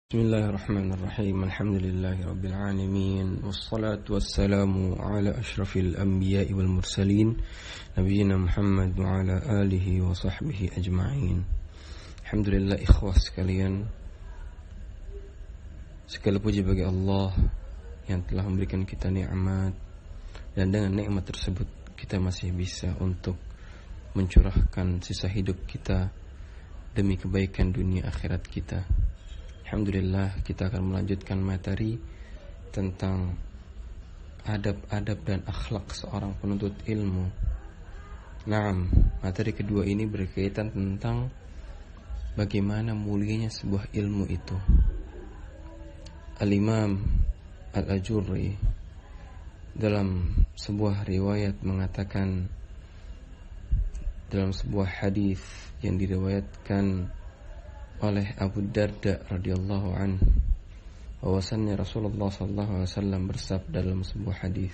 Bismillahirrahmanirrahim. Alhamdulillahi alamin. Wassalatu wassalamu ala ashrafil anbiya'i wal mursalin Nabiyyina Muhammad wa ala alihi wa sahbihi ajma'in. Alhamdulillah ikhwah sekalian, segala puji bagi Allah yang telah memberikan kita nikmat, dan dengan nikmat tersebut kita masih bisa untuk mencurahkan sisa hidup kita demi kebaikan dunia akhirat kita. Alhamdulillah, kita akan melanjutkan materi tentang adab-adab dan akhlak seorang penuntut ilmu. Naam, materi kedua ini berkaitan tentang bagaimana mulianya sebuah ilmu itu. Al-Imam Al-Ajurri dalam sebuah riwayat mengatakan, dalam sebuah hadis yang diriwayatkan oleh Abu Darda radhiyallahu anhu, bahwasannya Rasulullah sallallahu alaihi wasallam bersabda dalam sebuah hadis,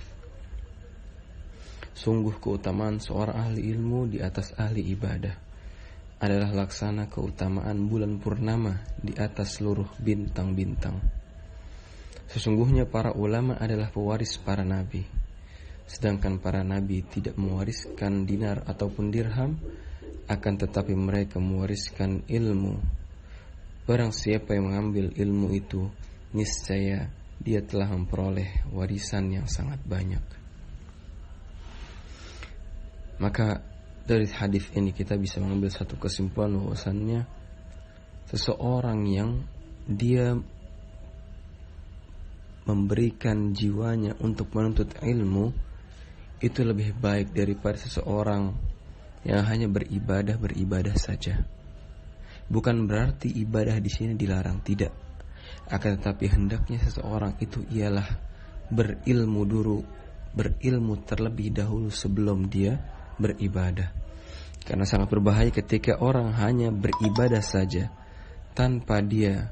sungguh keutamaan seorang ahli ilmu di atas ahli ibadah adalah laksana keutamaan bulan purnama di atas seluruh bintang-bintang. Sesungguhnya para ulama adalah pewaris para nabi, sedangkan para nabi tidak mewariskan dinar ataupun dirham, akan tetapi mereka mewariskan ilmu. Barang siapa yang mengambil ilmu itu, niscaya dia telah memperoleh warisan yang sangat banyak. Maka dari hadis ini kita bisa mengambil satu kesimpulan, bahwasannya seseorang yang dia memberikan jiwanya untuk menuntut ilmu itu lebih baik daripada seseorang yang hanya beribadah saja. Bukan berarti ibadah di sini dilarang, tidak. Akan tetapi hendaknya seseorang itu ialah berilmu terlebih dahulu sebelum dia beribadah. Karena sangat berbahaya ketika orang hanya beribadah saja tanpa dia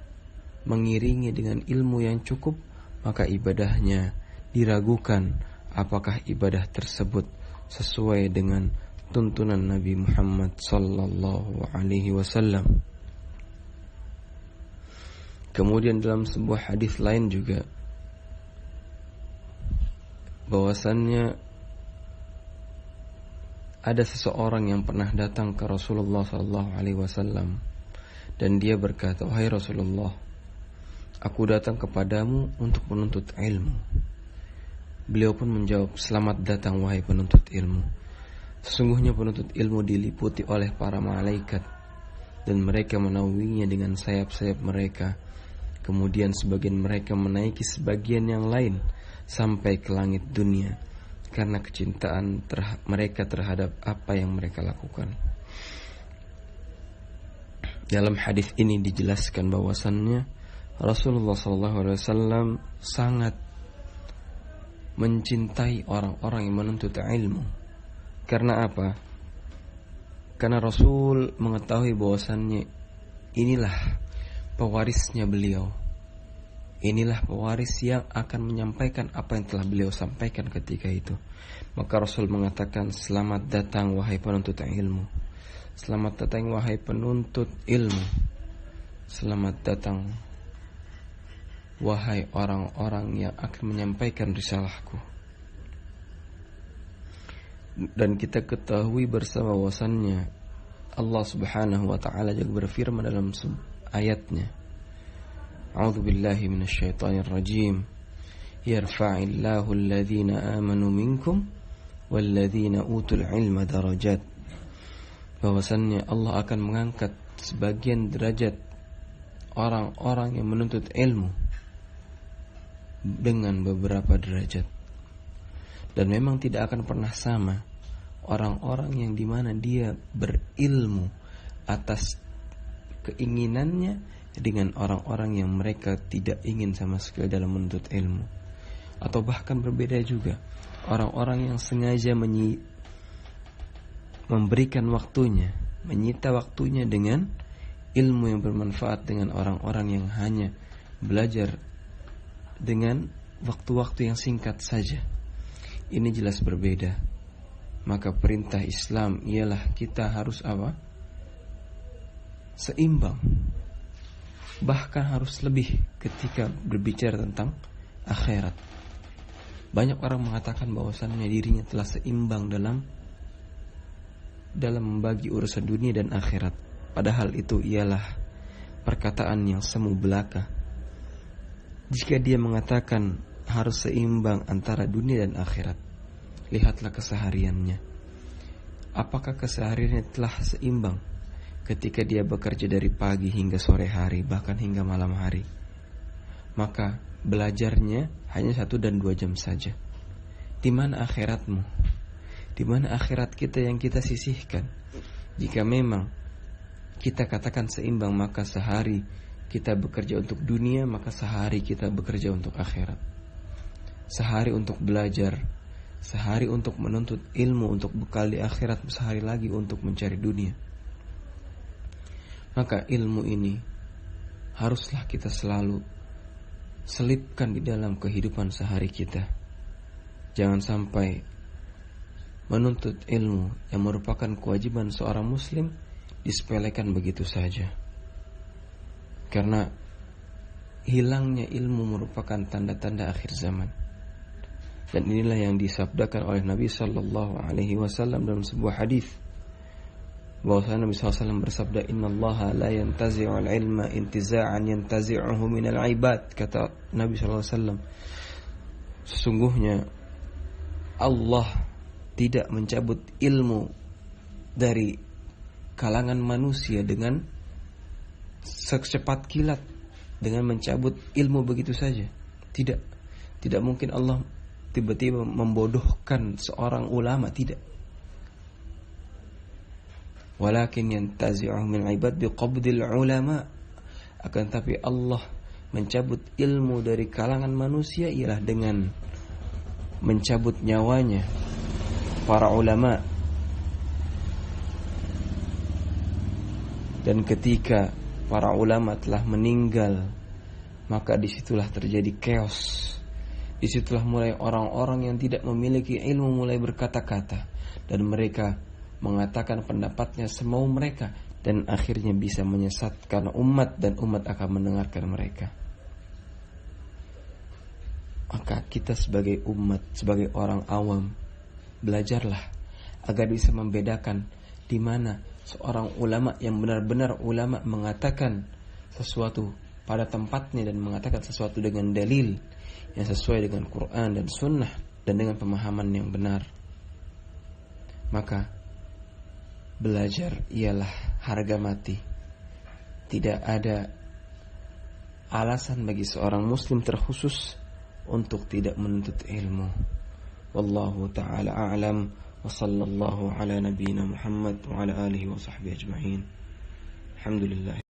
mengiringi dengan ilmu yang cukup, maka ibadahnya diragukan apakah ibadah tersebut sesuai dengan tuntunan Nabi Muhammad sallallahu alaihi wasallam. Kemudian dalam sebuah hadis lain juga, bahwasannya ada seseorang yang pernah datang ke Rasulullah sallallahu alaihi wasallam, dan dia berkata, "Wahai Rasulullah, aku datang kepadamu untuk menuntut ilmu." Beliau pun menjawab, "Selamat datang wahai penuntut ilmu. Sesungguhnya penuntut ilmu diliputi oleh para malaikat, dan mereka menaunginya dengan sayap-sayap mereka. Kemudian sebagian mereka menaiki sebagian yang lain sampai ke langit dunia, karena kecintaan mereka terhadap apa yang mereka lakukan." Dalam hadis ini dijelaskan bahwasannya Rasulullah SAW sangat mencintai orang-orang yang menuntut ilmu. Karena apa? Karena Rasul mengetahui bahwasannya inilah pewarisnya beliau. Inilah pewaris yang akan menyampaikan apa yang telah beliau sampaikan ketika itu. Maka Rasul mengatakan, "Selamat datang wahai penuntut ilmu. Selamat datang wahai penuntut ilmu. Selamat datang wahai orang-orang yang akan menyampaikan risalahku." Dan kita ketahui bersama bahwasannya Allah Subhanahu wa taala juga berfirman dalam ayatnya, "A'udzu billahi minasyaitonir rajim. Yarfa'illahu alladhina amanu minkum walladzina utul ilma darajat." Bahwasannya Allah akan mengangkat sebagian derajat orang-orang yang menuntut ilmu dengan beberapa derajat. Dan memang tidak akan pernah sama orang-orang yang dimana dia berilmu atas keinginannya dengan orang-orang yang mereka tidak ingin sama sekali dalam menuntut ilmu. Atau bahkan berbeda juga, orang-orang yang sengaja memberikan waktunya, menyita waktunya dengan ilmu yang bermanfaat, dengan orang-orang yang hanya belajar dengan waktu-waktu yang singkat saja. Ini jelas berbeda. Maka perintah Islam ialah kita harus apa? Seimbang. bahkan harus lebih ketika berbicara tentang akhirat. Banyak orang mengatakan bahwasannya dirinya telah seimbang dalam membagi urusan dunia dan akhirat. Padahal itu ialah perkataan yang semu belaka. Jika dia mengatakan harus seimbang antara dunia dan akhirat, lihatlah kesehariannya. Apakah kesehariannya telah seimbang ketika dia bekerja dari pagi hingga sore hari, bahkan hingga malam hari? Maka belajarnya hanya 1 dan 2 jam saja. Di mana akhiratmu? Di mana akhirat kita yang kita sisihkan? Jika memang kita katakan seimbang, maka sehari kita bekerja untuk dunia, maka sehari kita bekerja untuk akhirat. Sehari untuk belajar, sehari untuk menuntut ilmu, untuk bekal di akhirat, sehari lagi untuk mencari dunia. Maka ilmu ini haruslah kita selalu selipkan di dalam kehidupan sehari kita. Jangan sampai menuntut ilmu yang merupakan kewajiban seorang muslim disepelekan begitu saja. Karena hilangnya ilmu merupakan tanda-tanda akhir zaman. Dan inilah yang disabdakan oleh Nabi sallallahu alaihi wasallam dalam sebuah hadis. Bahwasanya Nabi SAW bersabda, "Innallaha la yantazi'ul ilma intiza'an yantazi'uhu minal ibad." Kata Nabi SAW, sesungguhnya Allah tidak mencabut ilmu dari kalangan manusia dengan secepat kilat, dengan mencabut ilmu begitu saja. Tidak mungkin Allah tiba-tiba membodohkan seorang ulama, tidak. Walakin yantazi'uhu min ibad biqabdil ulama. Akan tapi Allah mencabut ilmu dari kalangan manusia ialah dengan mencabut nyawanya para ulama. Dan ketika para ulama telah meninggal, maka disitulah terjadi chaos. Disitulah mulai orang-orang yang tidak memiliki ilmu mulai berkata-kata, dan mereka mengatakan pendapatnya semau mereka, dan akhirnya bisa menyesatkan umat, dan umat akan mendengarkan mereka. Maka kita sebagai umat, sebagai orang awam, belajarlah agar bisa membedakan di mana seorang ulama yang benar-benar ulama mengatakan sesuatu pada tempatnya dan mengatakan sesuatu dengan dalil yang sesuai dengan Quran dan Sunnah dan dengan pemahaman yang benar. Maka belajar ialah harga mati. Tidak ada alasan bagi seorang muslim terkhusus untuk tidak menuntut ilmu. Wallahu ta'ala a'lam, wa sallallahu ala nabiyyina Muhammad wa ala alihi wa sahbihi ajma'in. Alhamdulillah.